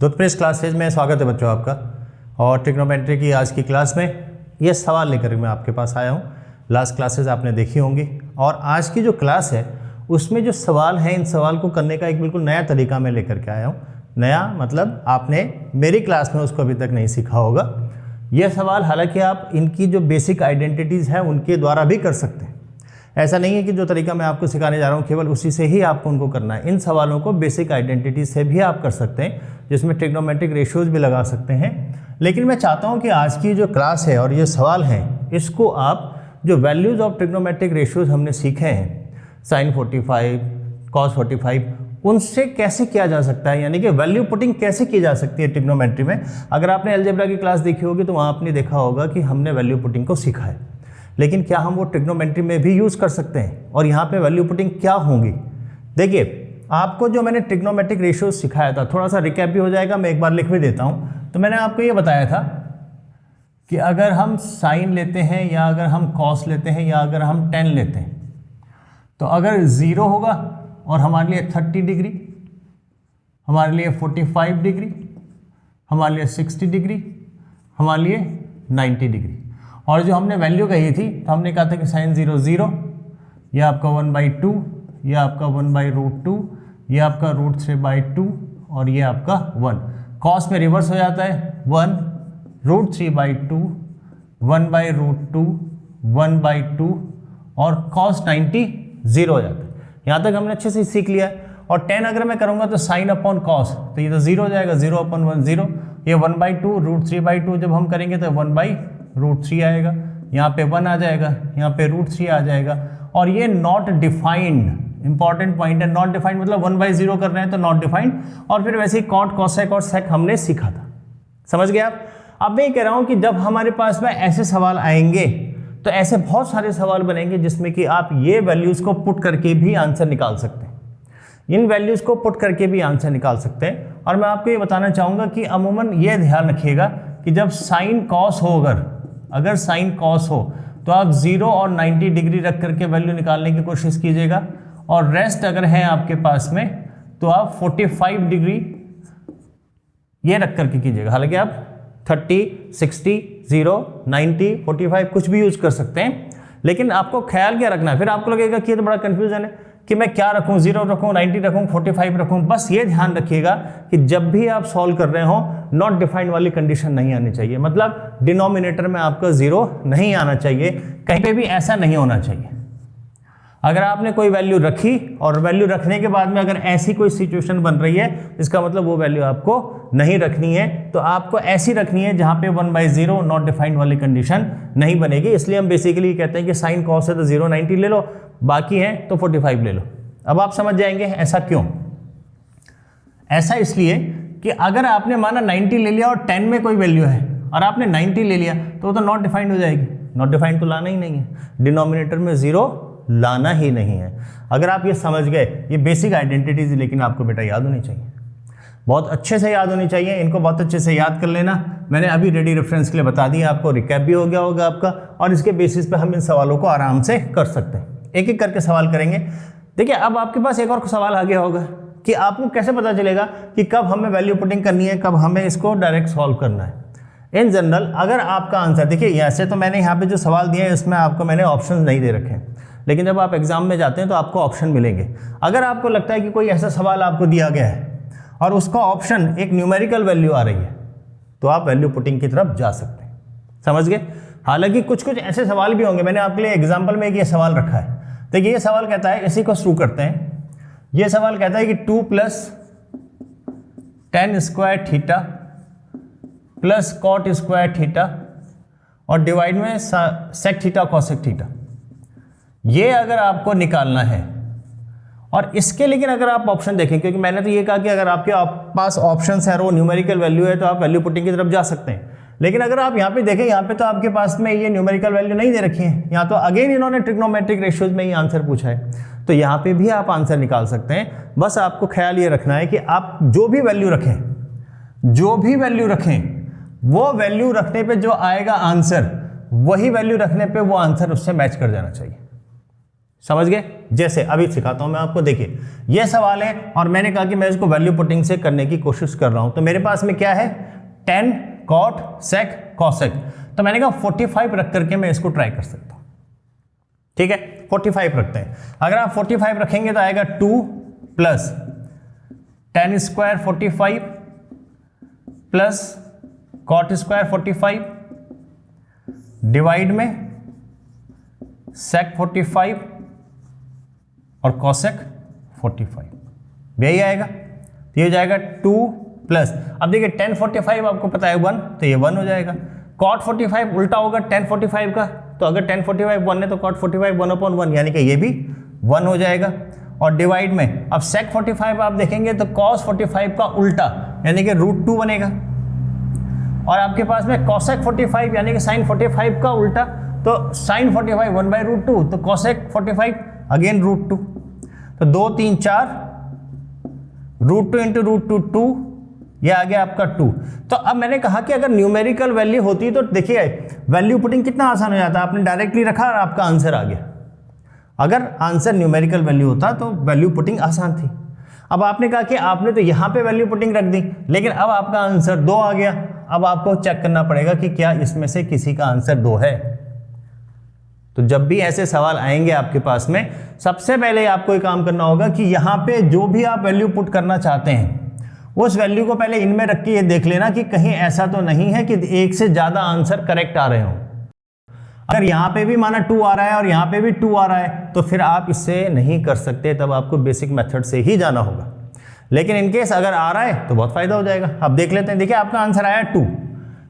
Toothpaste classes में स्वागत है बच्चों आपका। और ट्रिग्नोमेट्री की आज की क्लास में ये सवाल लेकर मैं आपके पास आया हूँ। लास्ट क्लासेज आपने देखी होंगी और आज की जो क्लास है उसमें जो सवाल हैं, इन सवाल को करने का एक बिल्कुल नया तरीका मैं लेकर के आया हूँ। नया मतलब आपने मेरी क्लास में उसको अभी तक नहीं सीखा होगा। यह सवाल हालांकि आप इनकी जो बेसिक आइडेंटिटीज़ हैं उनके द्वारा भी कर सकते हैं। ऐसा नहीं है कि जो तरीका मैं आपको सिखाने जा रहा हूँ केवल उसी से ही आपको उनको करना है। इन सवालों को बेसिक आइडेंटिटी से भी आप कर सकते हैं, जिसमें ट्रिग्नोमेट्रिक रेशियोज भी लगा सकते हैं। लेकिन मैं चाहता हूँ कि आज की जो क्लास है और ये सवाल हैं, इसको आप जो वैल्यूज़ ऑफ ट्रिग्नोमेट्रिक रेशियोज हमने सीखे हैं, साइन 45, कॉस 45, उनसे कैसे किया जा सकता है, यानी कि वैल्यू पुटिंग कैसे की जा सकती है ट्रिग्नोमेट्री में। अगर आपने अलजेब्रा की क्लास देखी होगी तो वहाँ आपने देखा होगा कि हमने वैल्यू पुटिंग को सीखा है, लेकिन क्या हम वो ट्रिग्नोमेट्री में भी यूज़ कर सकते हैं और यहाँ पे वैल्यू पुटिंग क्या होंगी। देखिए, आपको जो मैंने ट्रिग्नोमेट्रिक रेशियो सिखाया था, थोड़ा सा रिकैप भी हो जाएगा, मैं एक बार लिख भी देता हूँ। तो मैंने आपको ये बताया था कि अगर हम साइन लेते हैं या अगर हम कॉस लेते हैं या अगर हम टेन लेते हैं, तो अगर 0 होगा और हमारे लिए 30 डिग्री, हमारे लिए 45 डिग्री, हमारे लिए 60 डिग्री, हमारे लिए 90 डिग्री, और जो हमने वैल्यू कही थी तो हमने कहा था कि साइन 0 0, यह आपका 1/2, यह आपका 1/√2, यह आपका √3/2 और ये आपका 1। कॉस में रिवर्स हो जाता है, 1 √3/2, 1/√2, 1/2 और cos 90 0 हो जाता है। यहाँ तक हमने अच्छे से सीख लिया है। और 10 अगर मैं करूँगा तो साइन अपॉन कॉस, तो ये तो 0 हो जाएगा, 0/1 0। ये 1/2 √3/2 जब हम करेंगे तो 1/√3 आएगा, यहाँ पे 1 आ जाएगा, यहाँ पे √3 आ जाएगा। और ये नॉट डिफाइंड, इंपॉर्टेंट पॉइंट है, नॉट डिफाइंड मतलब 1/0 कर रहे हैं तो नॉट डिफाइंड। और फिर वैसे ही कॉट, कॉसेक और सेक हमने सीखा था, समझ गए आप। अब मैं ये कह रहा हूँ कि जब हमारे पास में ऐसे सवाल आएंगे तो ऐसे बहुत सारे सवाल बनेंगे जिसमें कि आप ये वैल्यूज़ को पुट करके भी आंसर निकाल सकते हैं, इन वैल्यूज़ को पुट करके भी आंसर निकाल सकते हैं। और मैं आपको ये बताना चाहूँगा कि अमूमन ये ध्यान रखिएगा कि जब साइन कॉस हो, अगर साइन कॉस हो तो आप 0 और 90 डिग्री रख करके वैल्यू निकालने की कोशिश कीजिएगा, और रेस्ट अगर है आपके पास में तो आप 45 डिग्री ये रख करके कीजिएगा। हालांकि आप 30, 60, 0, 90, 45 कुछ भी यूज कर सकते हैं, लेकिन आपको ख्याल क्या रखना है। फिर आपको लगेगा कि ये तो बड़ा कंफ्यूजन है कि मैं क्या रखूं, 0 रखूं, 90 रखूं, 45 रखूं। बस ये ध्यान रखिएगा कि जब भी आप सॉल्व कर रहे हो नॉट डिफाइंड वाली कंडीशन नहीं आनी चाहिए, मतलब डिनोमिनेटर में आपका 0 नहीं आना चाहिए, कहीं पे भी ऐसा नहीं होना चाहिए। अगर आपने कोई वैल्यू रखी और वैल्यू रखने के बाद में अगर ऐसी कोई सिचुएशन बन रही है, इसका मतलब वो वैल्यू आपको नहीं रखनी है। तो आपको ऐसी रखनी है जहां पे 1/0 नॉट डिफाइंड वाली कंडीशन नहीं बनेगी। इसलिए हम बेसिकली कहते हैं कि साइन कॉस है तो 0 90 ले लो, बाकी है तो 45 ले लो। अब आप समझ जाएंगे ऐसा क्यों। ऐसा इसलिए कि अगर आपने माना 90 ले लिया और 10 में कोई वैल्यू है और आपने 90 ले लिया तो वो तो नॉट डिफाइंड हो जाएगी। नॉट डिफाइंड तो लाना ही नहीं है, डिनोमिनेटर में 0 लाना ही नहीं है। अगर आप ये समझ गए, ये बेसिक आइडेंटिटीज, लेकिन आपको बेटा याद होनी चाहिए, बहुत अच्छे से याद होनी चाहिए। इनको बहुत अच्छे से याद कर लेना। मैंने अभी रेडी रेफरेंस के लिए बता दिया आपको, रिकैप भी हो गया होगा आपका, और इसके बेसिस पे हम इन सवालों को आराम से कर सकते हैं। एक एक करके सवाल करेंगे। देखिए, अब आपके पास एक और सवाल आ गया होगा कि आपको कैसे पता चलेगा कि कब हमें वैल्यू पुटिंग करनी है, कब हमें इसको डायरेक्ट सॉल्व करना है। इन जनरल अगर आपका आंसर, देखिए ऐसे तो मैंने यहाँ पे जो सवाल दिए हैं इसमें आपको मैंने ऑप्शन नहीं दे रखे हैं, लेकिन जब आप एग्जाम में जाते हैं तो आपको ऑप्शन मिलेंगे। अगर आपको लगता है कि कोई ऐसा सवाल आपको दिया गया है और उसका ऑप्शन एक न्यूमेरिकल वैल्यू आ रही है, तो आप वैल्यू पुटिंग की तरफ जा सकते हैं, समझ गए। हालांकि कुछ कुछ ऐसे सवाल भी होंगे, मैंने आपके लिए एग्जाम्पल में एक ये सवाल रखा है। देखिए, ये सवाल कहता है, इसी को शुरू करते हैं। ये सवाल कहता है कि 2 + tan square theta plus cot square theta और डिवाइड में सेक थीटा कॉसेक थीटा, ये अगर आपको निकालना है। और इसके लेकिन अगर आप ऑप्शन देखें, क्योंकि मैंने तो ये कहा कि अगर आपके पास ऑप्शंस है और वो न्यूमेरिकल वैल्यू है तो आप वैल्यू पुटिंग की तरफ जा सकते हैं। लेकिन अगर आप यहाँ पे देखें, यहाँ पे तो आपके पास में ये न्यूमेरिकल वैल्यू नहीं दे रखी है, यहाँ तो अगेन इन्होंने ट्रिग्नोमेट्रिक रेशियोज में ही आंसर पूछा है, तो यहाँ पे भी आप आंसर निकाल सकते हैं। बस आपको ख्याल ये रखना है कि आप जो भी वैल्यू रखें, वो वैल्यू रखने पे जो आएगा आंसर, वही वैल्यू रखने पे वो आंसर उससे मैच कर जाना चाहिए। समझ गए? जैसे अभी सिखाता हूं मैं आपको, देखिए ये सवाल है और मैंने कहा कि मैं इसको वैल्यू पुटिंग से करने की कोशिश कर रहा हूं। तो मेरे पास में क्या है, tan, cot, sec, cosec। तो मैंने कहा 45 रख करके मैं इसको ट्राई कर सकता हूं। ठीक है, 45 रखते हैं। अगर आप 45 रखेंगे तो आएगा 2 plus tan square 45 plus cot square 45 divide में sec 45 और cosec 45, यही आएगा। तो ये हो जाएगा 2 प्लस, अब देखिए tan 45 आपको पता है 1, तो ये 1 हो जाएगा। cot 45 उल्टा होगा tan 45 का, तो अगर tan 45 1 है तो cot 45 1/1, यानी कि ये भी 1 हो जाएगा। और डिवाइड में अब sec 45 आप देखेंगे तो cos 45 का उल्टा यानी कि √2 बनेगा। और आपके पास में cosec 45 यानी कि sin 45 का उल्टा, तो sin 45 1/√2, तो cosec 45 अगेन √2। तो 2 3 4, √2 इंटू √2 2, ये आ गया आपका 2। तो अब मैंने कहा कि अगर न्यूमेरिकल वैल्यू होती तो देखिए वैल्यू पुटिंग कितना आसान हो जाता, आपने डायरेक्टली रखा और आपका आंसर आ गया। अगर आंसर न्यूमेरिकल वैल्यू होता तो वैल्यू पुटिंग आसान थी। अब आपने कहा कि आपने तो यहाँ पे वैल्यू पुटिंग रख दी, लेकिन अब आपका आंसर 2 आ गया। अब आपको चेक करना पड़ेगा कि क्या इसमें से किसी का आंसर 2 है। तो जब भी ऐसे सवाल आएंगे आपके पास में, सबसे पहले आपको एक काम करना होगा कि यहाँ पे जो भी आप वैल्यू पुट करना चाहते हैं उस वैल्यू को पहले इनमें रख के ये देख लेना कि कहीं ऐसा तो नहीं है कि एक से ज्यादा आंसर करेक्ट आ रहे हो। अगर यहाँ पे भी माना 2 आ रहा है और यहाँ पे भी 2 आ रहा है तो फिर आप इससे नहीं कर सकते, तब आपको बेसिक मेथड से ही जाना होगा। लेकिन इनकेस अगर आ रहा है तो बहुत फायदा हो जाएगा। अब देख लेते हैं, देखिए आपका आंसर आया 2,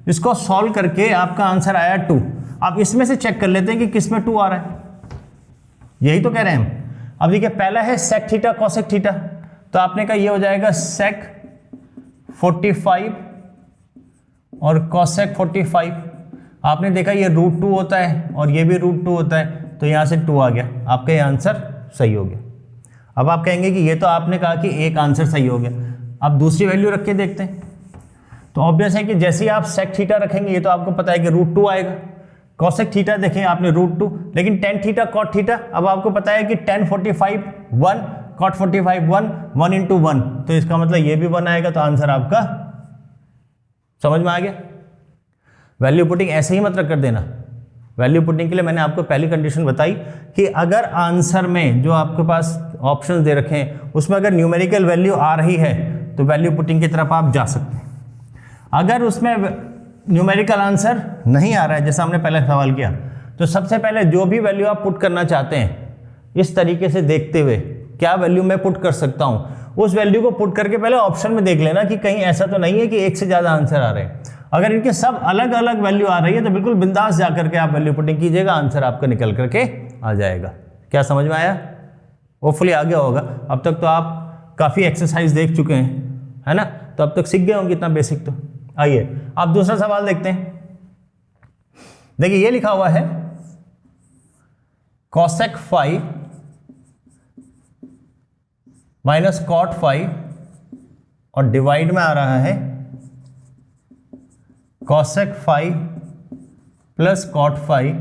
इसको सॉल्व करके आपका आंसर आया 2। अब इसमें से चेक कर लेते हैं कि किस में 2 आ रहा है, यही तो कह रहे हैं हम। अब देखिए पहला है sec थीटा cosec थीटा, तो आपने कहा ये हो जाएगा sec 45 और cosec 45। आपने देखा ये √2 होता है और ये भी √2 होता है, तो यहाँ से 2 आ गया, आपका ये आंसर सही हो गया। अब आप कहेंगे कि ये तो आपने कहा कि एक आंसर सही हो गया, अब दूसरी वैल्यू रख के देखते हैं। तो ऑब्वियस है कि जैसे ही आप sec थीटा रखेंगे ये तो आपको पता है कि √2 आएगा। cosec थीटा देखें आपने √2, लेकिन tan थीटा cot थीटा, अब आपको पता है कि tan 45 1, cot 45 1, 1 इंटू 1, तो इसका मतलब ये भी 1 आएगा। तो आंसर आपका समझ में आ गया। वैल्यू पुटिंग ऐसे ही मत कर देना। वैल्यू पुटिंग के लिए मैंने आपको पहली कंडीशन बताई कि अगर आंसर में जो आपके पास ऑप्शंस दे रखे हैं उसमें अगर न्यूमेरिकल वैल्यू आ रही है तो वैल्यू पुटिंग की तरफ आप जा सकते हैं। अगर उसमें न्यूमेरिकल आंसर नहीं आ रहा है, जैसा हमने पहले सवाल किया, तो सबसे पहले जो भी वैल्यू आप पुट करना चाहते हैं इस तरीके से देखते हुए क्या वैल्यू मैं पुट कर सकता हूं, उस वैल्यू को पुट करके पहले ऑप्शन में देख लेना कि कहीं ऐसा तो नहीं है कि एक से ज्यादा आंसर आ रहे हैं। अगर इनके सब अलग अलग वैल्यू आ रही है तो बिल्कुल बिंदास जाकर के आप वैल्यू पुटिंग कीजिएगा, आंसर आपका निकल करके आ जाएगा। क्या समझ में आया? होपफुली आ गया होगा। अब तक तो आप काफ़ी एक्सरसाइज देख चुके हैं, है ना, तो अब तक सीख गए होंगे इतना बेसिक। तो आइए आप दूसरा सवाल देखते हैं। देखिए ये लिखा हुआ है cosec 5 माइनस cot 5 और डिवाइड में आ रहा है cosec 5 प्लस cot 5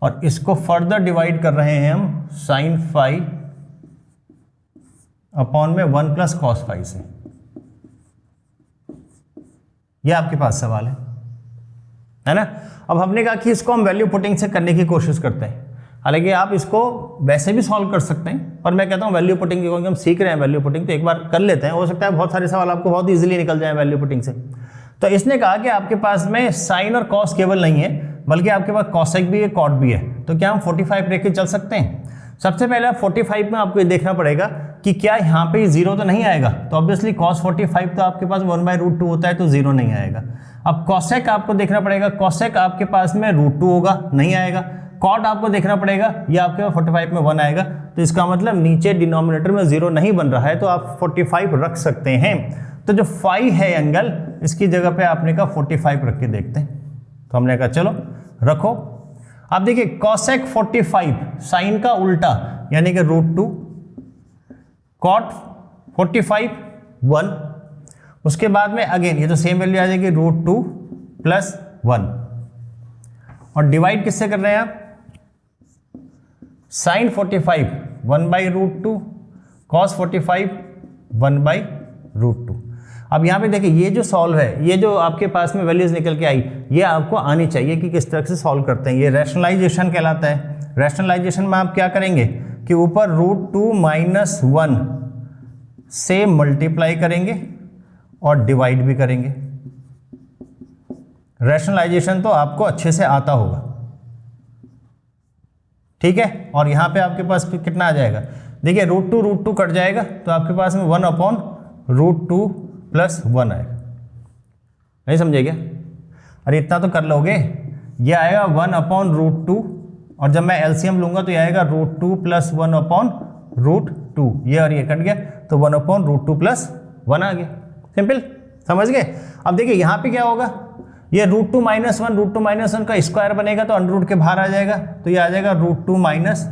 और इसको फर्दर डिवाइड कर रहे हैं हम sin 5 अपॉन में 1 प्लस cos 5 से। ये आपके पास सवाल है ना। अब हमने कहा कि इसको हम वैल्यू पुटिंग से करने की कोशिश करते हैं, हालांकि आप इसको वैसे भी सॉल्व कर सकते हैं, पर मैं कहता हूं वैल्यू पुटिंग क्योंकि हम सीख रहे हैं वैल्यू पुटिंग तो एक बार कर लेते हैं, हो सकता है बहुत सारे सवाल आपको बहुत इजीली निकल जाए वैल्यू पुटिंग से। तो इसने कहा कि आपके पास में साइन और कॉस केवल नहीं है बल्कि आपके पास कॉसेक भी है कॉट भी है, तो क्या हम 45 लेके चल सकते हैं? सबसे पहले 45 में आपको ये देखना पड़ेगा कि क्या यहाँ पे 0 तो नहीं आएगा, तो ऑब्वियसली cos 45 तो आपके पास 1/√2 होता है तो 0 नहीं आएगा। अब cosec आपको देखना पड़ेगा, cosec आपके पास में √2 होगा, नहीं आएगा। cot आपको देखना पड़ेगा, ये आपके पास 45 में 1 आएगा, तो इसका मतलब नीचे डिनोमिनेटर में 0 नहीं बन रहा है, तो आप 45 रख सकते हैं। तो जो 5 है एंगल, इसकी जगह पे आपने कहा 45 रख के देखते हैं, तो हमने कहा चलो रखो। अब देखिए cosec 45 साइन का उल्टा यानी कि √2, cot 45 1, उसके बाद में अगेन ये तो सेम वैल्यू आ जाएगी √2 प्लस 1 और डिवाइड किससे कर रहे हैं आप? Sine 45 1/√2, cos 45 1/√2। अब यहाँ पे देखिए ये जो सॉल्व है, ये जो आपके पास में वैल्यूज निकल के आई, ये आपको आनी चाहिए कि किस तरह से सॉल्व करते हैं। ये रैशनलाइजेशन कहलाता है। रैशनलाइजेशन में आप क्या करेंगे कि ऊपर √2 - 1 से मल्टीप्लाई करेंगे और डिवाइड भी करेंगे। रैशनलाइजेशन तो आपको अच्छे से आता होगा, ठीक है। और यहाँ पे आपके पास कितना आ जाएगा, देखिए √2 कट जाएगा तो आपके पास में 1/√2 + 1 आएगा। नहीं समझे क्या? अरे इतना तो कर लोगे। ये आएगा 1/√2 और जब मैं एलसीएम लूंगा तो ये आएगा √2 + 1/√2। ये और ये कट गया तो 1/√2 + 1 आ गया। सिंपल, समझ गए? अब देखिए यहाँ पे क्या होगा, ये √2 - 1 √2 - 1 का स्क्वायर बनेगा तो अंडर के बाहर आ जाएगा, तो ये आ जाएगा √2 -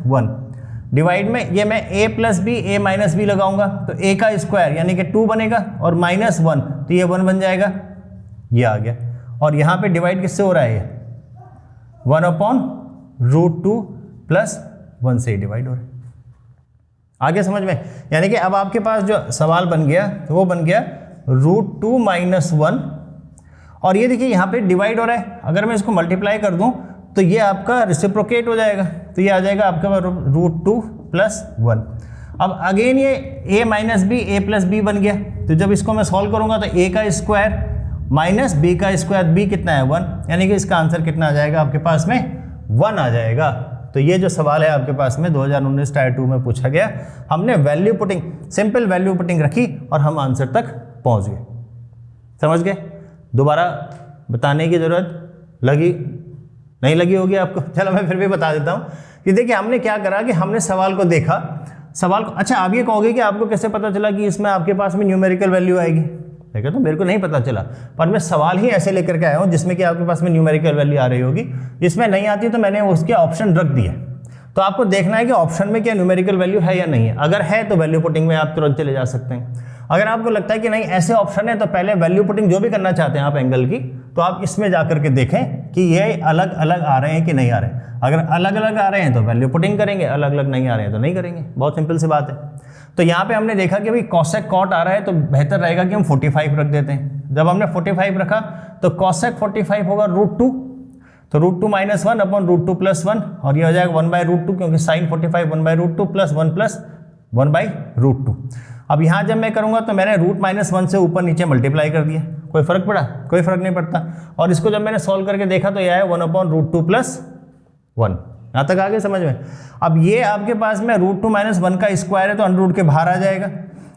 1। डिवाइड में ये मैं a + b a - b लगाऊंगा तो a का स्क्वायर यानी कि 2 बनेगा और -1 तो ये 1 बन जाएगा, ये आ गया। और यहाँ पे डिवाइड किससे हो रहा है, ये 1/√2 + 1 से ही डिवाइड हो रहा है। आगे समझ में? यानी कि अब आपके पास जो सवाल बन गया तो वो बन गया √2 - 1 और ये देखिए यहाँ पे डिवाइड हो रहा है। अगर मैं इसको मल्टीप्लाई कर दूं तो ये आपका रेसिप्रोकेट हो जाएगा, तो ये आ जाएगा आपके पास √2 + 1। अब अगेन ये a - b a + b बन गया, तो जब इसको मैं सॉल्व करूंगा तो a का स्क्वायर - b का स्क्वायर, b कितना है 1, यानी कि इसका आंसर कितना आ जाएगा आपके पास में 1 आ जाएगा। तो ये जो सवाल है आपके पास में 2019 टायर 2 में पूछा गया, हमने value putting, simple value putting रखी और हम आंसर तक पहुंच गए। समझ गए? दोबारा बताने की जरूरत लगी नहीं लगी होगी आपको? चलो मैं फिर भी बता देता हूँ कि देखिए हमने क्या करा कि हमने सवाल को देखा, सवाल को, अच्छा आप ये कहोगे कि आपको कैसे पता चला कि इसमें आपके पास में न्यूमेरिकल वैल्यू आएगी? देखो तो मेरे को नहीं पता चला, पर मैं सवाल ही ऐसे लेकर के आया हूँ जिसमें कि आपके पास में न्यूमेरिकल वैल्यू आ रही होगी। इसमें नहीं आती तो मैंने उसके ऑप्शन रख दिए, तो आपको देखना है कि ऑप्शन में क्या न्यूमेरिकल वैल्यू है या नहीं है। अगर है तो वैल्यू पुटिंग में आप तुरंत चले जा सकते हैं। अगर आपको लगता है कि नहीं ऐसे ऑप्शन है तो पहले वैल्यू पुटिंग जो भी करना चाहते हैं आप एंगल की, तो आप इसमें जाकर के देखें कि ये अलग अलग आ रहे हैं कि नहीं आ रहे हैं। अगर अलग अलग आ रहे हैं तो वैल्यू पुटिंग करेंगे, अलग अलग नहीं आ रहे हैं तो नहीं करेंगे। बहुत सिंपल सी बात है। तो यहाँ पे हमने देखा कि भाई कॉसेक कॉट आ रहा है तो बेहतर रहेगा कि हम 45 रख देते हैं। जब हमने 45 रखा तो कॉसेक 45 होगा √2, तो √2 - 1/√2 + 1 और ये हो जाएगा 1/√2, क्योंकि साइन 45 1/√2 + 1 + 1/√2। अब यहाँ जब मैं करूँगा तो मैंने √-1 से ऊपर नीचे मल्टीप्लाई कर दिया, कोई फर्क पड़ा? कोई फर्क नहीं पड़ता। और इसको जब मैंने सॉल्व करके देखा तो यह है 1/√2 + 1। यहाँ तक आगे समझ में? अब ये आपके पास में √2 - 1 का स्क्वायर है तो अंडर रूट के बाहर आ जाएगा,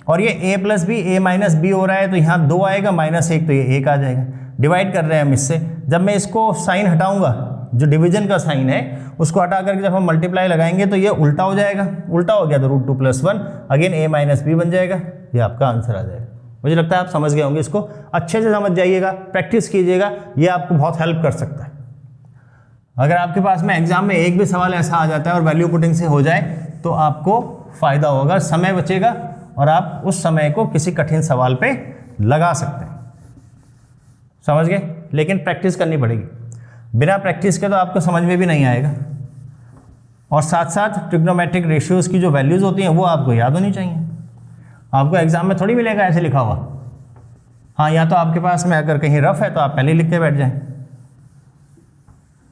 और ये a + b a - b हो रहा है तो यहाँ 2 आएगा, -1 तो ये 1 आ जाएगा। डिवाइड कर रहे हैं हम इससे, जब मैं इसको साइन हटाऊंगा, जो डिवीजन का साइन है उसको हटा करके जब हम मल्टीप्लाई लगाएंगे तो ये उल्टा हो जाएगा। उल्टा हो गया तो √2 + 1 अगेन a - b बन जाएगा, ये आपका आंसर आ जाएगा। मुझे लगता है आप समझ गए होंगे। इसको अच्छे से समझ जाइएगा, प्रैक्टिस कीजिएगा, ये आपको बहुत हेल्प कर सकता है। अगर आपके पास में एग्जाम में एक भी सवाल ऐसा आ जाता है और वैल्यू पुटिंग से हो जाए तो आपको फायदा होगा, समय बचेगा और आप उस समय को किसी कठिन सवाल पे लगा सकते हैं। समझ गए? लेकिन प्रैक्टिस करनी पड़ेगी, बिना प्रैक्टिस के तो आपको समझ में भी नहीं आएगा। और साथ साथ ट्रिग्नोमेट्रिक रेशियोज की जो वैल्यूज होती हैं वो आपको याद होनी चाहिए। आपको एग्जाम में थोड़ी मिलेगा ऐसे लिखा हुआ। हाँ, या तो आपके पास में अगर कहीं रफ है तो आप पहले लिख के बैठ जाएं।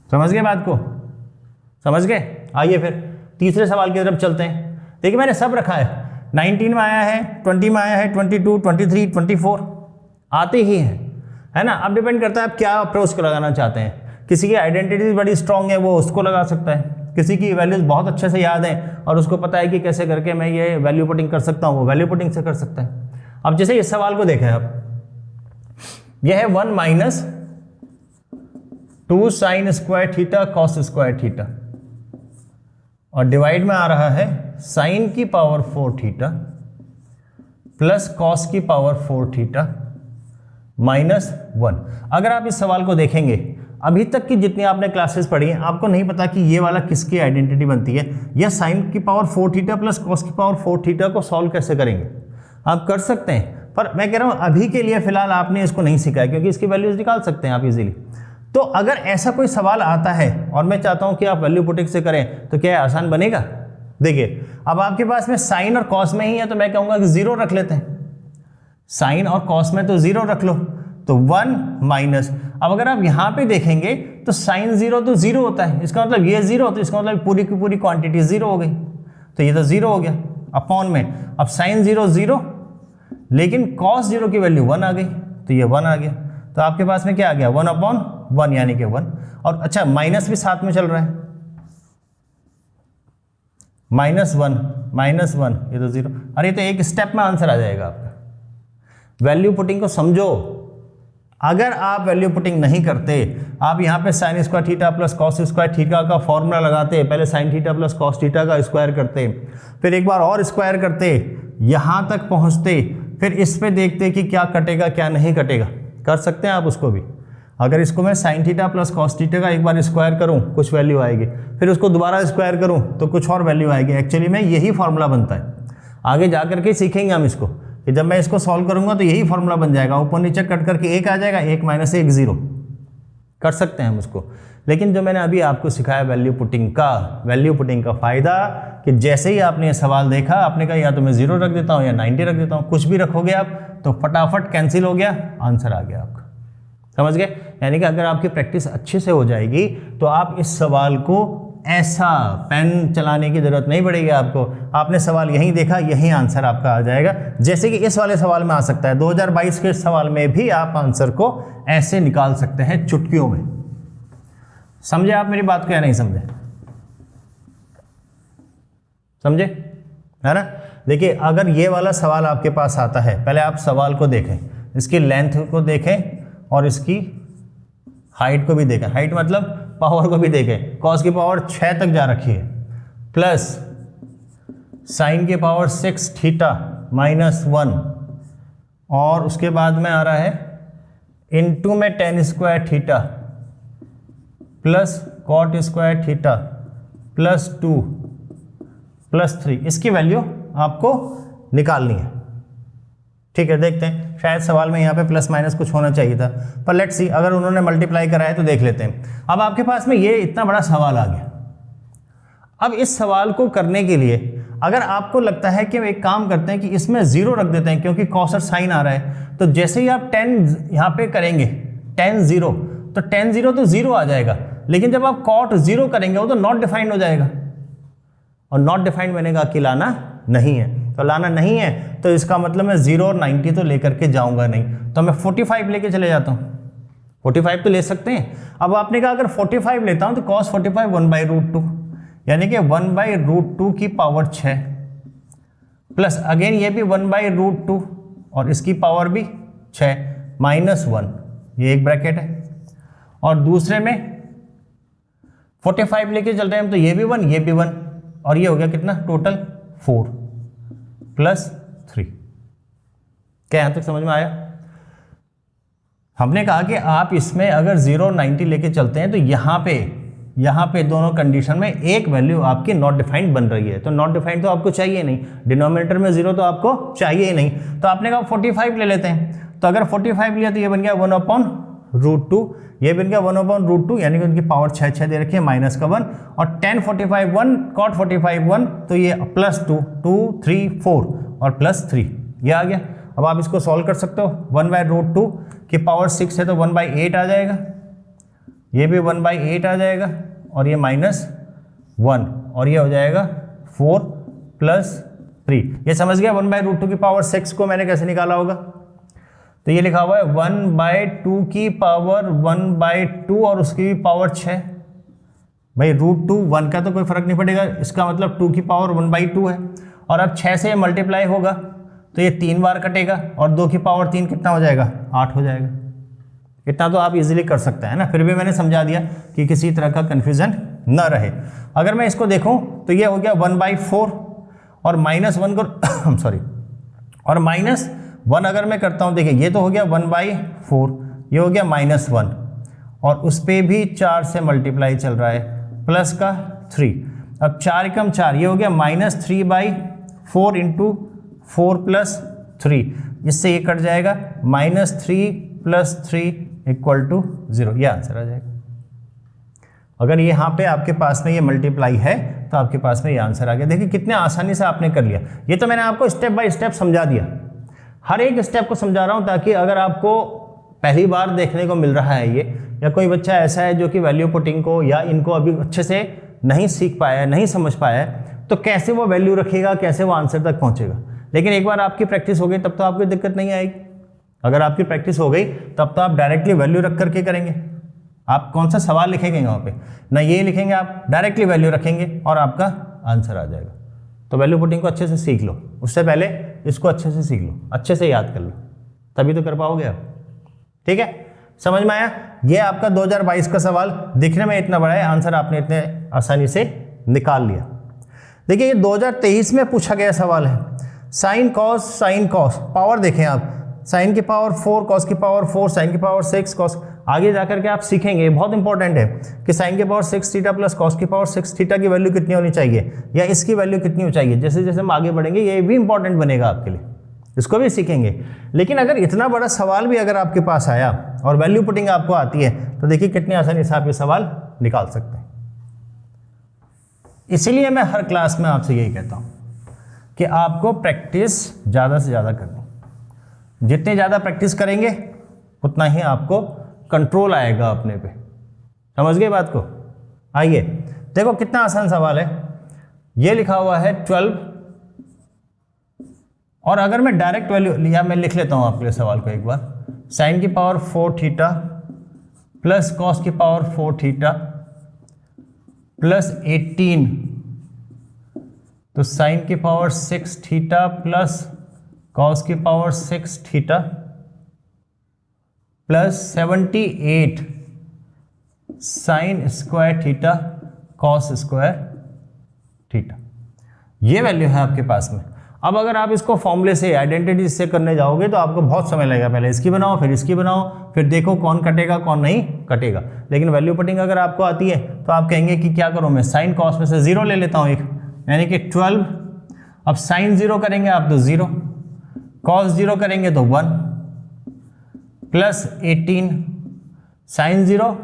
समझ गए बात को? समझ गए? आइए फिर तीसरे सवाल की तरफ चलते हैं। देखिए मैंने सब रखा है, 19 में आया है, 20 में आया है, 22, 23, 24 आते ही है ना। अब डिपेंड करता है आप क्या अप्रोच को लगाना चाहते हैं। किसी की आइडेंटिटी बड़ी स्ट्रांग है वो उसको लगा सकता है, किसी की वैल्यूज बहुत अच्छे से याद है और उसको पता है कि कैसे करके मैं ये वैल्यू पुटिंग कर सकता हूँ, वो वैल्यू पुटिंग से कर सकता है। अब जैसे इस सवाल को देखें आप, यह है 1 - 2 sin square theta cos square theta और डिवाइड में आ रहा है sin की पावर 4 थीटा प्लस cos की पावर 4 थीटा -1। अगर आप इस सवाल को देखेंगे, अभी तक की जितनी आपने क्लासेस पढ़ी हैं आपको नहीं पता कि ये वाला किसकी आइडेंटिटी बनती है, या sin की पावर 4 थीटा प्लस cos की पावर 4 थीटा को सॉल्व कैसे करेंगे। आप कर सकते हैं, पर मैं कह रहा हूँ अभी के लिए फिलहाल आपने इसको नहीं सीखा, क्योंकि इसकी वैल्यूज निकाल सकते हैं आप इजीली। तो अगर ऐसा कोई सवाल आता है और मैं चाहता हूं कि आप वैल्यू पुटिंग से करें तो क्या आसान बनेगा? देखिए अब आपके पास में साइन और कॉस में ही है, तो मैं कहूँगा कि 0 रख लेते हैं। साइन और कॉस में तो 0 रख लो, तो 1 माइनस, अब अगर आप यहाँ पे देखेंगे तो साइन 0 तो 0 होता है, इसका मतलब ये 0, तो इसका मतलब पूरी की पूरी क्वांटिटी 0 हो गई, तो ये तो 0 हो गया अपॉन में। अब साइन 0 0, लेकिन कॉस 0 की वैल्यू 1 आ गई, तो ये 1 आ गया, तो आपके पास में क्या आ गया 1 अपॉन 1 यानी कि 1। और अच्छा माइनस भी साथ में चल रहा है, -1 ये तो 0, अरे तो एक स्टेप में आंसर आ जाएगा आपका। वैल्यू पुटिंग को समझो, अगर आप वैल्यू पुटिंग नहीं करते, आप यहाँ पे sine square theta plus cos square theta का फॉर्मूला लगाते, पहले sine theta plus cos theta का स्क्वायर करते, फिर एक बार और स्क्वायर करते, यहाँ तक पहुँचते, फिर इस पे देखते कि क्या कटेगा क्या नहीं कटेगा, कर सकते हैं आप उसको भी। अगर इसको मैं sine theta plus cos theta का एक बार स्क्वायर करूँ कुछ वैल्यू आएगी, फिर उसको दोबारा स्क्वायर करूँ तो कुछ और वैल्यू आएगी। एक्चुअली में यही फॉर्मूला बनता है, आगे जा करके सीखेंगे हम इसको कि जब मैं इसको सॉल्व करूंगा तो यही फॉर्मूला बन जाएगा, ऊपर नीचे कट करके 1 आ जाएगा, 1 माइनस 1 0, कर सकते हैं हम उसको। लेकिन जो मैंने अभी आपको सिखाया वैल्यू पुटिंग का फ़ायदा कि जैसे ही आपने ये सवाल देखा, आपने कहा या तो मैं 0 रख देता हूँ या 90 रख देता हूँ, कुछ भी रखोगे आप तो फटाफट कैंसिल हो गया, आंसर आ गया आपका, समझ गए। यानी कि अगर आपकी प्रैक्टिस अच्छे से हो जाएगी तो आप इस सवाल को ऐसा पेन चलाने की जरूरत नहीं पड़ेगी आपको, आपने सवाल यहीं देखा, यहीं आंसर आपका आ जाएगा। जैसे कि इस वाले सवाल में आ सकता है, 2022 के सवाल में भी आप आंसर को ऐसे निकाल सकते हैं चुटकियों में। समझे आप मेरी बात को या नहीं समझे? समझे है ना। देखिए अगर ये वाला सवाल आपके पास आता है, पहले आप सवाल को देखें, इसकी लेंथ को देखें और इसकी हाइट को भी देखें, हाइट मतलब पावर को भी देखें, कॉस की पावर 6 तक जा रखी है, प्लस साइन की पावर 6 थीटा -1, और उसके बाद में आ रहा है इनटू में tan square theta plus cot square theta plus 2 plus 3, इसकी वैल्यू आपको निकालनी है। ठीक है, देखते हैं, शायद सवाल में यहाँ पे प्लस माइनस कुछ होना चाहिए था, पर लेट्स सी, अगर उन्होंने मल्टीप्लाई करा है तो देख लेते हैं। अब आपके पास में ये इतना बड़ा सवाल आ गया। अब इस सवाल को करने के लिए अगर आपको लगता है कि एक काम करते हैं कि इसमें 0 रख देते हैं क्योंकि कॉस और साइन आ रहा है, तो जैसे ही आप 10 यहाँ पे करेंगे tan 0, तो tan 0 तो 0 आ जाएगा, लेकिन जब आप cot 0 करेंगे वो तो नॉट डिफाइंड हो जाएगा, और नॉट डिफाइंड मैंने कहा कि लाना नहीं है, तो लाना नहीं है तो इसका मतलब मैं 0 और 90 तो लेकर के जाऊंगा नहीं, तो मैं 45 लेके चले जाता हूँ। 45 तो ले सकते हैं। अब आपने कहा अगर 45 लेता हूँ तो cos 45 1/√2, यानी कि 1/√2 की पावर 6, प्लस अगेन ये भी 1/√2 और इसकी पावर भी 6 -1, ये एक ब्रैकेट है, और दूसरे में 45 लेके चल रहे हैं तो ये भी 1 ये भी 1, और ये हो गया कितना टोटल 4 प्लस 3। क्या यहां तक समझ में आया? हमने कहा कि आप इसमें अगर 0 और 90 लेके चलते हैं तो यहाँ पे दोनों कंडीशन में एक वैल्यू आपकी नॉट डिफाइंड बन रही है, तो नॉट डिफाइंड तो आपको चाहिए नहीं, डिनोमिनेटर में 0 तो आपको चाहिए ही नहीं, तो आपने कहा 45 ले लेते हैं, तो अगर 45 लिया तो ये बन गया 1/√2, ये बन गया 1/√2, यानी कि उनकी पावर 6 दे रखी है, माइनस का 1, और tan 45 1 cot 45 1, तो ये प्लस 2 2 3 4 और प्लस 3, ये आ गया। अब आप इसको सॉल्व कर सकते हो, 1/√2 की पावर 6 है तो 1/8 आ जाएगा, ये भी 1/8 आ जाएगा, और ये -1, और ये हो जाएगा 4 प्लस 3। ये समझ गया 1/√2 की पावर 6 को मैंने कैसे निकाला होगा? तो ये लिखा हुआ है 1/2 की पावर 1/2 और उसकी भी पावर 6, भाई √2 1 का तो कोई फर्क नहीं पड़ेगा, इसका मतलब 2 की पावर 1/2 है, और अब 6 से मल्टीप्लाई होगा तो ये 3 बार कटेगा, और 2 की पावर 3 कितना हो जाएगा? 8 हो जाएगा। इतना तो आप इजीली कर सकते हैं ना, फिर भी मैंने समझा दिया कि किसी तरह का कन्फ्यूजन न रहे। अगर मैं इसको देखूं तो ये हो गया 1/4 और -1 को सॉरी, और -1 अगर मैं करता हूं, देखिए ये तो हो गया 1/4, ये हो गया -1, और उस पर भी 4 से मल्टीप्लाई चल रहा है, प्लस का 3, अब 4 कम 4, ये हो गया -3/4 इंटू 4 प्लस 3, इससे ये कट जाएगा, -3 + 3 = 0, ये आंसर आ जाएगा। अगर यहाँ पे आपके पास में ये मल्टीप्लाई है तो आपके पास में ये आंसर आ गया। देखिए कितने आसानी से आपने कर लिया। ये तो मैंने आपको स्टेप बाय स्टेप समझा दिया, हर एक स्टेप को समझा रहा हूँ ताकि अगर आपको पहली बार देखने को मिल रहा है ये, या कोई बच्चा ऐसा है जो कि वैल्यू पुटिंग को या इनको अभी अच्छे से नहीं सीख पाया है, नहीं समझ पाया है, तो कैसे वो वैल्यू रखेगा, कैसे वो आंसर तक पहुँचेगा। लेकिन एक बार आपकी प्रैक्टिस हो गई तब तो आपको दिक्कत नहीं आएगी। अगर आपकी प्रैक्टिस हो गई तब तो आप डायरेक्टली वैल्यू रख करके करेंगे। आप कौन सा सवाल लिखेंगे वहाँ पे, ना ये लिखेंगे, आप डायरेक्टली वैल्यू रखेंगे और आपका आंसर आ जाएगा। तो वैल्यू पुटिंग को अच्छे से सीख लो, उससे पहले इसको अच्छे से सीख लो, अच्छे से याद कर लो, तभी तो कर पाओगे आप। ठीक है, समझ में आया? ये आपका 2022 का सवाल दिखने में इतना बड़ा है, आंसर आपने इतने आसानी से निकाल लिया। देखिए ये 2023 में पूछा गया सवाल है। साइन कॉस पावर देखें आप, साइन की पावर 4, कॉस की पावर 4, साइन की पावर 6, कॉस। आगे जाकर के आप सीखेंगे, बहुत इंपॉर्टेंट है कि साइन की पावर 6 थीटा प्लस कॉस की पावर 6 थीटा की वैल्यू कितनी होनी चाहिए, या इसकी वैल्यू कितनी होनी चाहिए। जैसे जैसे हम आगे बढ़ेंगे ये भी इंपॉर्टेंट बनेगा आपके लिए, इसको भी सीखेंगे। लेकिन अगर इतना बड़ा सवाल भी अगर आपके पास आया और वैल्यू पुटिंग आपको आती है तो देखिए कितनी आसानी से आप ये सवाल निकाल सकते हैं। इसीलिए मैं हर क्लास में आपसे यही कहता हूँ कि आपको प्रैक्टिस ज़्यादा से ज़्यादा करनी। जितनी ज़्यादा प्रैक्टिस करेंगे उतना ही आपको कंट्रोल आएगा अपने पे। समझ गए बात को? आइए देखो कितना आसान सवाल है। ये लिखा हुआ है 12, और अगर मैं डायरेक्ट वैल्यू या मैं लिख लेता हूँ आपके लिए सवाल को एक बार। साइन की पावर 4 थीटा प्लस कॉस की पावर 4 थीटा प्लस 18, तो साइन की पावर 6 थीटा प्लस कॉस की power 6 theta plus 78 sine square theta cos square theta. ये वैल्यू है आपके पास में। अब अगर आप इसको फॉर्मूले से, आइडेंटिटी से करने जाओगे तो आपको बहुत समय लगेगा। पहले इसकी बनाओ, फिर इसकी बनाओ, फिर देखो कौन कटेगा कौन नहीं कटेगा। लेकिन वैल्यू पुटिंग अगर आपको आती है तो आप कहेंगे कि क्या करूँ मैं, साइन कॉस में से 0 ले लेता हूँ एक, यानी कि 12। अब साइन 0 करेंगे आप तो 0, कॉस 0 करेंगे तो 1, plus 18 sine 0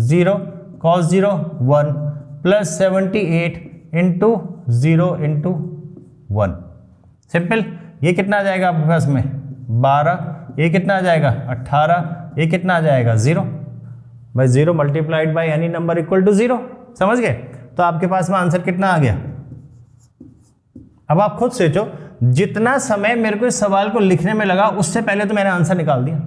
0 cos 0 1 plus 78 into 0 into 1। Simple. ये कितना आ जाएगा आपके पास में 12, ये कितना आ जाएगा 18, ये कितना आ जाएगा 0 by 0 multiplied by any number equal to 0। समझ गए? तो आपके पास में आंसर कितना आ गया। अब आप खुद सोचो, जितना समय मेरे को इस सवाल को लिखने में लगा उससे पहले तो मैंने आंसर निकाल दिया।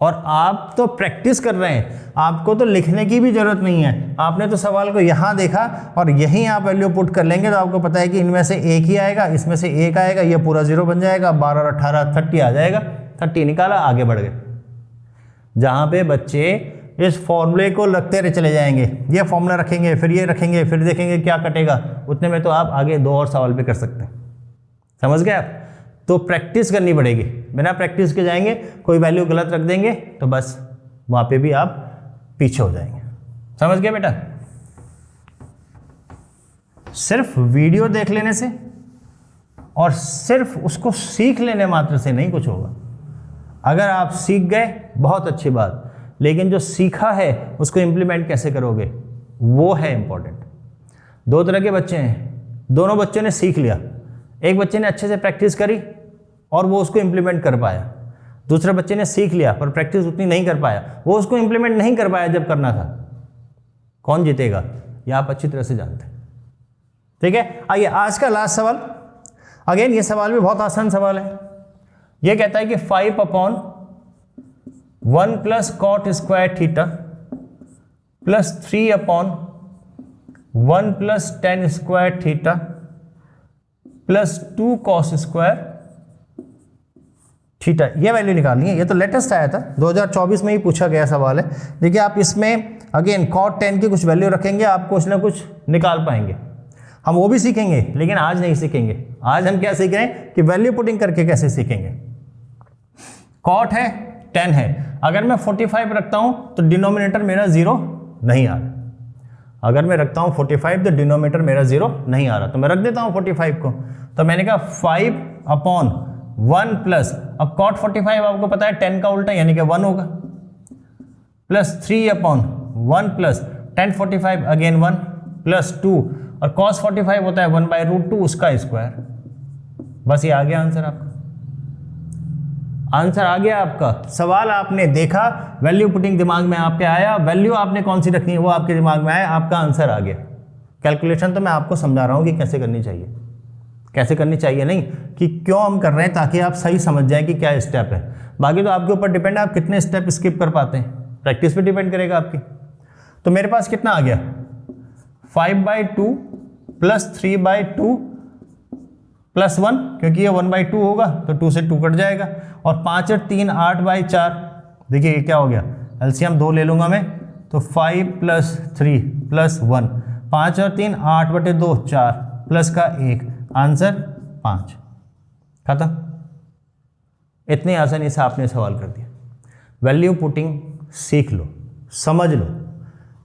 और आप तो प्रैक्टिस कर रहे हैं, आपको तो लिखने की भी जरूरत नहीं है। आपने तो सवाल को यहाँ देखा और यहीं आप वैल्यू पुट कर लेंगे तो आपको पता है कि इनमें से एक ही आएगा, इसमें से एक आएगा, ये पूरा 0 बन जाएगा, 12 और 18 30 आ जाएगा। 30 निकाला, आगे बढ़ गए। जहाँ पे बच्चे इस फॉर्मूले को रखते रहे चले जाएंगे, ये फॉर्मूला रखेंगे, फिर ये रखेंगे, फिर देखेंगे क्या कटेगा, उतने में तो आप आगे 2 और सवाल भी कर सकते हैं। समझ गए आप? तो प्रैक्टिस करनी पड़ेगी। बिना प्रैक्टिस के जाएंगे, कोई वैल्यू गलत रख देंगे तो बस वहाँ पे भी आप पीछे हो जाएंगे। समझ गए बेटा? सिर्फ वीडियो देख लेने से और सिर्फ उसको सीख लेने मात्र से नहीं कुछ होगा। अगर आप सीख गए बहुत अच्छी बात, लेकिन जो सीखा है उसको इम्प्लीमेंट कैसे करोगे वो है इंपॉर्टेंट। 2 तरह के बच्चे हैं, दोनों बच्चों ने सीख लिया। एक बच्चे ने अच्छे से प्रैक्टिस करी और वो उसको इम्प्लीमेंट कर पाया, दूसरे बच्चे ने सीख लिया पर प्रैक्टिस उतनी नहीं कर पाया, वो उसको इम्प्लीमेंट नहीं कर पाया जब करना था। कौन जीतेगा ये आप अच्छी तरह से जानते हैं। ठीक है, आइए आज का लास्ट सवाल। अगेन ये सवाल भी बहुत आसान सवाल है। ये कहता है कि 5/1 plus cot square theta plus 3/1 plus ten square theta plus 2 cos square theta, ये वैल्यू निकालनी है। ये तो लेटेस्ट आया था, 2024 में ही पूछा गया सवाल है। देखिए आप इसमें अगेन कॉट 10 की कुछ वैल्यू रखेंगे, आप कुछ ना कुछ निकाल पाएंगे। हम वो भी सीखेंगे लेकिन आज नहीं सीखेंगे। आज हम क्या सीख रहे हैं कि वैल्यू पुटिंग करके कैसे सीखेंगे। कॉट है 10 है, अगर मैं 45 रखता हूं तो डिनोमिनेटर मेरा 0 नहीं आ रहा। अगर मैं रखता हूं 45 तो डिनोमिनेटर मेरा 0 नहीं आ रहा, तो मैं रख देता हूं 45 को। तो मैंने कहा 5/1 प्लस, अब कॉट 45 आपको पता है 10 का उल्टा यानी कि 1 होगा, plus 3/1 1 plus tan 45 again 1 plus 2 और cos 45 होता है 1/√2 उसका स्क्वायर। बस ये आ गया आंसर आपका। आंसर आ गया आपका। सवाल आपने देखा, वैल्यू पुटिंग दिमाग में आपके आया, वैल्यू आपने कौन सी रखनी है वो आपके दिमाग में आया, आपका आंसर आ गया। कैलकुलेशन तो मैं आपको समझा रहा हूँ कि कैसे करनी चाहिए, कैसे करनी चाहिए नहीं कि क्यों हम कर रहे हैं, ताकि आप सही समझ जाएं कि क्या स्टेप है। बाकी तो आपके ऊपर डिपेंड है आप कितने स्टेप स्किप कर पाते हैं, प्रैक्टिस पे डिपेंड करेगा आपकी। तो मेरे पास कितना आ गया 5/2 प्लस 3/2 प्लस 1, क्योंकि ये 1/2 होगा तो 2 से 2 कट जाएगा, और 5 और 3 8/4। देखिए ये क्या हो गया, एलसीएम 2 ले लूंगा मैं, तो 5 प्लस 3 प्लस 1, 5 और 3 8/2 4 प्लस का 1, आंसर 5। खत्म। इतनी आसानी से आपने सवाल कर दिया। वैल्यू पुटिंग सीख लो, समझ लो,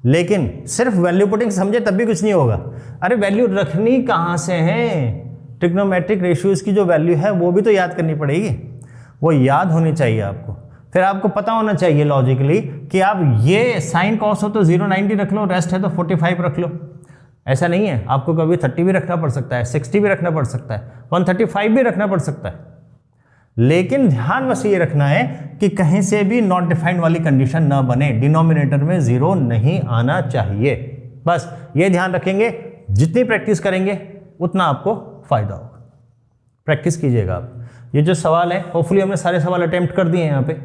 लेकिन सिर्फ वैल्यू पुटिंग समझे तब भी कुछ नहीं होगा। अरे वैल्यू रखनी कहाँ से है, ट्रिग्नोमेट्रिक रेशियोज की जो वैल्यू है वो भी तो याद करनी पड़ेगी, वो याद होनी चाहिए आपको। फिर आपको पता होना चाहिए लॉजिकली कि आप ये साइन कॉस हो तो 090 रख लो, रेस्ट है तो 45 रख लो। ऐसा नहीं है, आपको कभी 30 भी रखना पड़ सकता है, 60 भी रखना पड़ सकता है, 135 भी रखना पड़ सकता है, लेकिन ध्यान बस ये रखना है कि कहीं से भी नॉट डिफाइंड वाली कंडीशन ना बने, डिनोमिनेटर में 0 नहीं आना चाहिए। बस ये ध्यान रखेंगे, जितनी प्रैक्टिस करेंगे उतना आपको फायदा होगा। प्रैक्टिस कीजिएगा आप। ये जो सवाल है, होपफुली हमने सारे सवाल अटेम्प्ट कर दिए हैं यहाँ पे।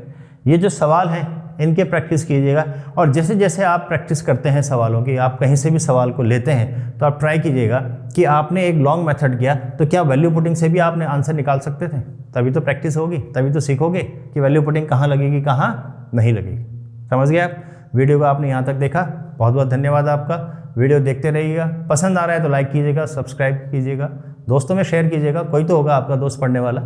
ये जो सवाल हैं इनके प्रैक्टिस कीजिएगा, और जैसे जैसे आप प्रैक्टिस करते हैं सवालों की, आप कहीं से भी सवाल को लेते हैं तो आप ट्राई कीजिएगा कि आपने एक लॉन्ग मेथड किया तो क्या वैल्यू पुटिंग से भी आपने आंसर निकाल सकते थे। तभी तो प्रैक्टिस होगी, तभी तो सीखोगे कि वैल्यू पुटिंग कहाँ लगेगी कहाँ नहीं लगेगी। समझ गए आप। वीडियो को आपने यहाँ तक देखा, बहुत बहुत धन्यवाद आपका। वीडियो देखते रहिएगा, पसंद आ रहा है तो लाइक कीजिएगा, सब्सक्राइब कीजिएगा, दोस्तों में शेयर कीजिएगा, कोई तो होगा आपका दोस्त पढ़ने वाला,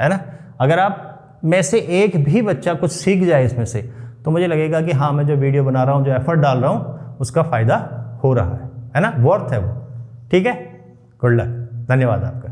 है ना। अगर आप में से एक भी बच्चा कुछ सीख जाए इसमें से, तो मुझे लगेगा कि हाँ मैं जो वीडियो बना रहा हूँ, जो एफर्ट डाल रहा हूँ, उसका फ़ायदा हो रहा है ना, वर्थ है वो। ठीक है, गुड लक, धन्यवाद आपका।